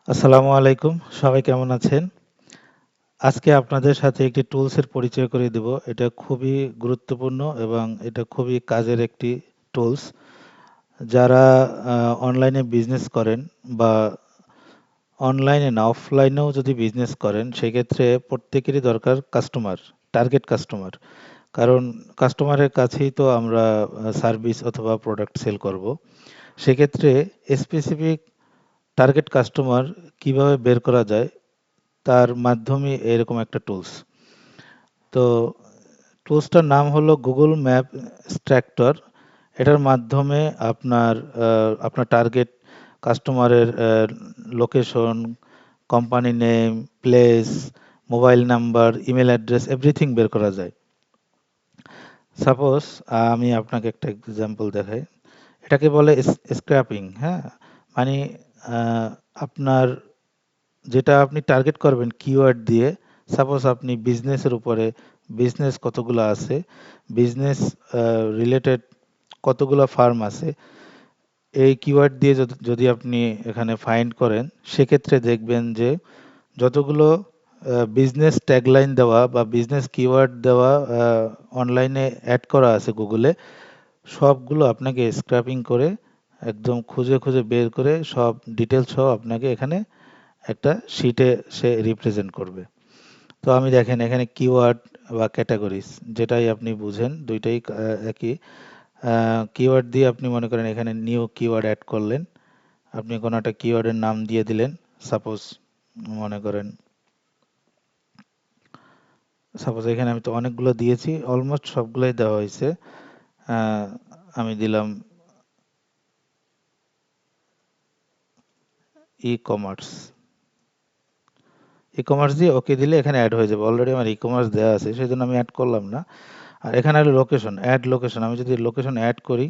আসসালামু আলাইকুম। সবাই কেমন আছেন? আজকে আপনাদের সাথে একটি টুলসের পরিচয় করিয়ে দেব। এটা খুবই গুরুত্বপূর্ণ এবং এটা খুবই কাজের একটি টুলস। যারা অনলাইনে বিজনেস করেন বা অনলাইনে না অফলাইনেও যদি বিজনেস করেন, সেক্ষেত্রে প্রত্যেকেরই দরকার কাস্টমার, টার্গেট কাস্টমার। কারণ কাস্টমারের কাছেই তো আমরা সার্ভিস অথবা প্রোডাক্ট সেল করব। সেক্ষেত্রে স্পেসিফিক টার্গেট কাস্টমার কিভাবে বের করা যায় তার মাধ্যমে এরকম একটা টুলস। তো টুলসটার নাম হলো গুগল ম্যাপ স্ট্রাক্টর। এটার মাধ্যমে আপনার টার্গেট কাস্টমারের location, company name, place, mobile number, email address everything বের করা যায়। সাপোজ আমি আপনাকে একটা এক্সাম্পল দেখাই। এটাকে বলে স্ক্র্যাপিং, হ্যাঁ? মানে আহ, আপনার যেটা আপনি টার্গেট করবেন কিওয়ার্ড দিয়ে। সাপোজ আপনি বিজনেসের উপরে, বিজনেস কতগুলো আছে, বিজনেস রিলেটেড কতগুলো ফার্ম আছে, এই কিওয়ার্ড দিয়ে যদি আপনি এখানে ফাইন্ড করেন, সেক্ষেত্রে দেখবেন যে যতগুলো বিজনেস ট্যাগলাইন দেওয়া বা বিজনেস কিওয়ার্ড দেওয়া অনলাইনে অ্যাড করা আছে গুগলে, সবগুলো আপনাকে স্ক্র্যাপিং করে একদম খুঁজে খুঁজে বের করে সব ডিটেলস সহ আপনাকে এখানে একটা শিটে সে রিপ্রেজেন্ট করবে। তো আমি দেখেন এখানে কিওয়ার্ড বা ক্যাটাগরিজ যেটাই আপনি বুঝেন, দুইটাই একই। কিওয়ার্ড দিয়ে আপনি মনে করেন এখানে নিউ কিওয়ার্ড অ্যাড করলেন, আপনি কোনো একটা কিওয়ার্ডের নাম দিয়ে দিলেন। সাপোজ মনে করেন, সাপোজ এখানে আমি তো অনেকগুলো দিয়েছি, অলমোস্ট সবগুলোই দেওয়া হয়েছে। আহ, আমি দিলাম ই কমার্স। ই কমার্স দিয়ে ওকে দিলে এখানে অ্যাড হয়ে যাবে। অলরেডি আমার ই কমার্স দেওয়া আছে, সেই জন্য আমি অ্যাড করলাম না। আর এখানে হলো লোকেশন, অ্যাড লোকেশন। আমি যদি লোকেশন অ্যাড করি,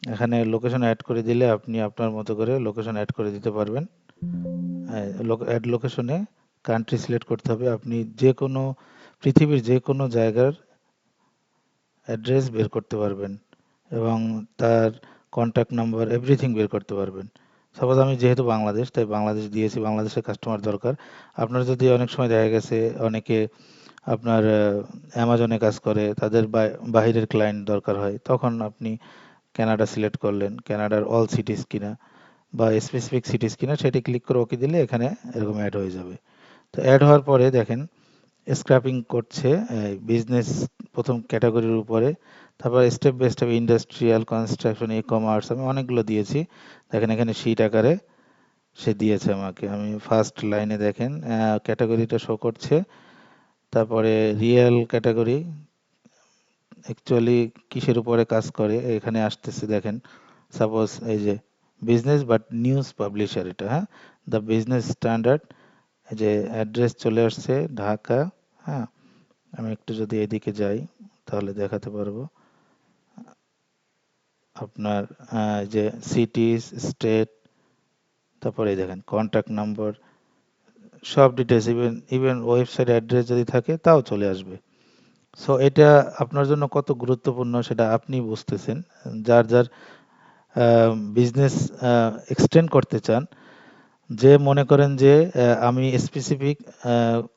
এখানে লোকেশন অ্যাড করে দিলে আপনি আপনার মতো করে লোকেশন অ্যাড করে দিতে পারবেন। অ্যাড লোকেশনে কান্ট্রি সিলেক্ট করতে হবে। আপনি যে কোনো পৃথিবীর যে কোনো জায়গার অ্যাড্রেস বের করতে পারবেন এবং তার কন্ট্যাক্ট নাম্বার এভরিথিং বের করতে পারবেন। সাপোজ আমি যেহেতু বাংলাদেশ, তাই বাংলাদেশ দিয়েছি, বাংলাদেশের কাস্টমার দরকার। আপনার যদি অনেক সময় দেখা গেছে অনেকে আপনার অ্যামাজনে কাজ করে, তাদের বাহিরের ক্লায়েন্ট দরকার হয়, তখন আপনি কানাডা সিলেক্ট করলেন, কানাডার অল সিটিজ কিনা বা স্পেসিফিক সিটিজ কিনা সেটি ক্লিক করে ওকে দিলে এখানে এরকম অ্যাড হয়ে যাবে। তো অ্যাড হওয়ার পরে দেখেন স্ক্র্যাপিং করছে বিজনেস প্রথম ক্যাটাগরির উপরে, তারপর step by step industrial, construction, e commerce আমি অনেকগুলো দিয়েছি। দেখেন এখানে শিট আকারে সে দিয়েছে আমাকে। আমি ফার্স্ট লাইনে দেখেন ক্যাটাগরিটা শো করছে, তারপরে রিয়েল ক্যাটাগরি অ্যাকচুয়ালি কিসের উপরে কাজ করে এখানে আসতেছে দেখেন। সাপোজ এই যে বিজনেস বাট নিউজ পাবলিশার, এটা হ্যাঁ, দ্য বিজনেস স্ট্যান্ডার্ড। এই যে অ্যাড্রেস চলে আসছে ঢাকা। হ্যাঁ, আমি একটু যদি এদিকে যাই তাহলে দেখাতে পারবো আপনার যে সিটিজ, স্টেট, তারপরে এই দেখেন কন্ট্যাক্ট নাম্বার, সব details, even even website address যদি থাকে তাও চলে আসবে। সো এটা আপনার জন্য কত গুরুত্বপূর্ণ সেটা আপনি বুঝতেছেন। যার যার বিজনেস এক্সটেন্ড করতে চান, যে মনে করেন যে আমি স্পেসিফিক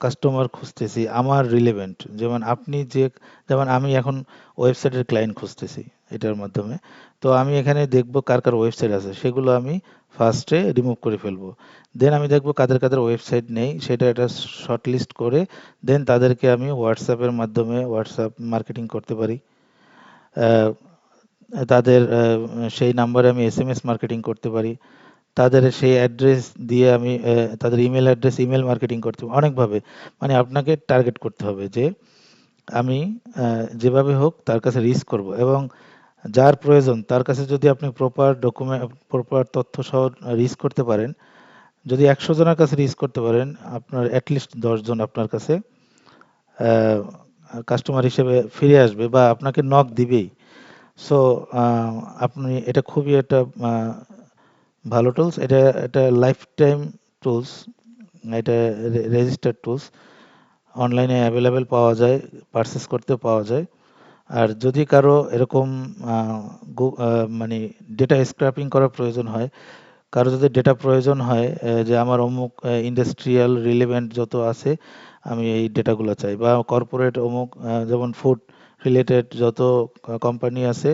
কাস্টমার খুঁজতেছি আমার রিলেভেন্ট, যেমন আপনি যে, যেমন আমি এখন ওয়েবসাইটের ক্লায়েন্ট খুঁজতেছি এটার মাধ্যমে। তো আমি এখানে দেখব কার কার ওয়েবসাইট আছে, সেগুলো আমি ফার্স্টে রিমুভ করে ফেলবো। দেন আমি দেখব কাদের কাদের ওয়েবসাইট নেই, সেটা একটা শর্ট লিস্ট করে দেন তাদেরকে আমি হোয়াটসঅ্যাপের মাধ্যমে হোয়াটসঅ্যাপ মার্কেটিং করতে পারি। আহ, তাদের সেই নাম্বারে আমি এসএমএস মার্কেটিং করতে পারি। তাদের সেই অ্যাড্রেস দিয়ে আমি তাদের ইমেল অ্যাড্রেস ইমেল মার্কেটিং করতে হবে অনেকভাবে। মানে আপনাকে টার্গেট করতে হবে যে আমি যেভাবে হোক তার কাছে রিচ করব এবং যার প্রয়োজন তার কাছে যদি আপনি প্রপার ডকুমেন্ট, প্রপার তথ্য সহ রিচ করতে পারেন, যদি 100 জনের কাছে রিচ করতে পারেন, আপনার অ্যাটলিস্ট 10 জন আপনার কাছে কাস্টমার হিসেবে ফিরে আসবে বা আপনাকে নক দিবেই। সো আপনি এটা খুবই একটা ভালো টুলস। এটা এটা লাইফ টাইম টুলস, এটা রেজিস্টার্ড টুলস, অনলাইনে অ্যাভেলেবেল পাওয়া যায়, পারচেস করতে পাওয়া যায়। আর যদি কারো এরকম মানে ডেটা স্ক্র্যাপিং করার প্রয়োজন হয়, কারো যদি ডেটা প্রয়োজন হয় যে আমার অমুক ইন্ডাস্ট্রিয়াল রিলেভেন্ট যত আছে আমি এই ডেটাগুলো চাই, বা কর্পোরেট অমুক যেমন ফুড রিলেটেড যত কোম্পানি আছে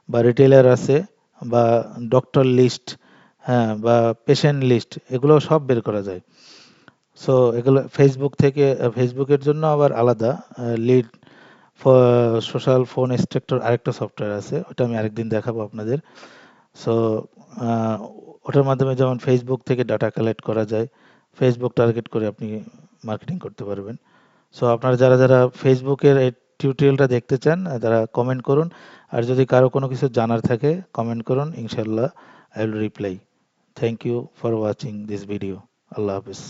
বা রিটেলার আছে বা ডক্টর লিস্ট, হ্যাঁ, বা পেশেন্ট লিস্ট, এগুলো সব বের করা যায়। সো এগুলো ফেসবুক থেকে, ফেসবুকের জন্য আবার আলাদা লিড সোশ্যাল ফোন এক্সট্রাক্টর আরেকটা সফটওয়্যার আছে, ওটা আমি আরেকদিন দেখাবো আপনাদের। সো ওটার মাধ্যমে যেমন ফেসবুক থেকে ডাটা কালেক্ট করা যায়, ফেসবুক টার্গেট করে আপনি মার্কেটিং করতে পারবেন। সো আপনারা যারা যারা ফেসবুকের এই টিউটোরিয়ালটা দেখতে চান তারা কমেন্ট করুন, আর যদি কারো কোনো কিছু জানার থাকে কমেন্ট করুন, ইনশাল্লাহ I will reply. Thank you for watching this video. আল্লাহ হাফিজ।